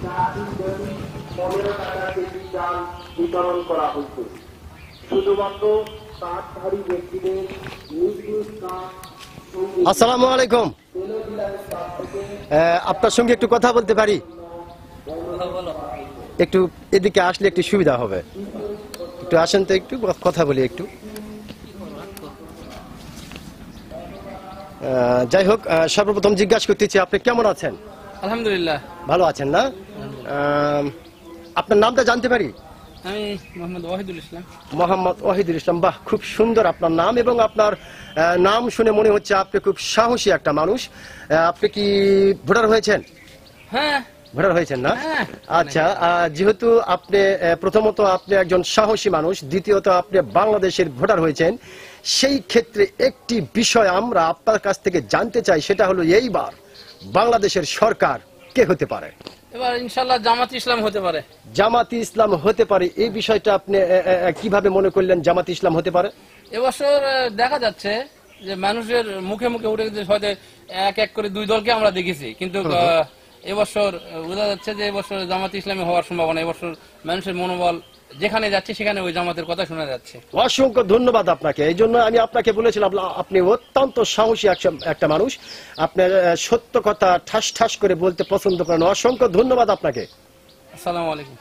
15 টাকা কেজি চাল বিতরণ করা হয়েছে। শুধুমাত্র কার্ডধারী ব্যক্তিদের নিজ নিজ কার্ড। আসসালামু আলাইকুম, আপনার সঙ্গে একটু কথা বলতে পারি? একটু এদিকে আসলে একটু সুবিধা হবে। একটু আসেন তো, একটু কথা বলি একটু। যাই হোক, সর্বপ্রথম জিজ্ঞাসা করতেছি, আপনি কেমন আছেন? আলহামদুলিল্লাহ ভালো আছেন না? আপনার নামটা জানতে পারি? আমি মোহাম্মদ ওয়াহিদুল ইসলাম। মোহাম্মদ ওয়াহিদুল ইসলাম, বাহ, খুব সুন্দর আপনার নাম, এবং আপনার নাম শুনে মনে হচ্ছে আপনি খুব সাহসী একটা মানুষ। আপনি কি ভোটার হয়েছেন? হ্যাঁ, ভোটার হয়েছেন না? হ্যাঁ। আচ্ছা, যেহেতু আপনি প্রথমত আপনি একজন সাহসী মানুষ, দ্বিতীয়ত আপনি বাংলাদেশের ভোটার হয়েছেন, সেই ক্ষেত্রে একটি বিষয় আমরা আপনার কাছ থেকে জানতে চাই, সেটা হলো এইবার বাংলাদেশের সরকার কে হতে পারে? এবার ইনশাআল্লাহ জামাত ইসলাম হতে পারে। জামাতি ইসলাম হতে পারে, এই বিষয়টা আপনি কিভাবে মনে করলেন জামাতি ইসলাম হতে পারে? এবছর দেখা যাচ্ছে যে মানুষের মুখে মুখে উঠে গেছে, হয়তো এক এক করে দুই দলকে আমরা দেখেছি, কিন্তু এবছর বোঝা যাচ্ছে যে এবছর জামাত ইসলামী হওয়ার সম্ভাবনা। এবছর মানুষের মনোবল যেখানে যাচ্ছে সেখানে ওই জামাতের কথা শোনা যাচ্ছে। অসংখ্য ধন্যবাদ আপনাকে। এই জন্য আমি আপনাকে বলেছিলাম আপনি অত্যন্ত সাহসী একটা মানুষ, আপনার সত্য কথা ঠাস ঠাস করে বলতে পছন্দ করেন। অসংখ্য ধন্যবাদ আপনাকে। আসসালামু আলাইকুম।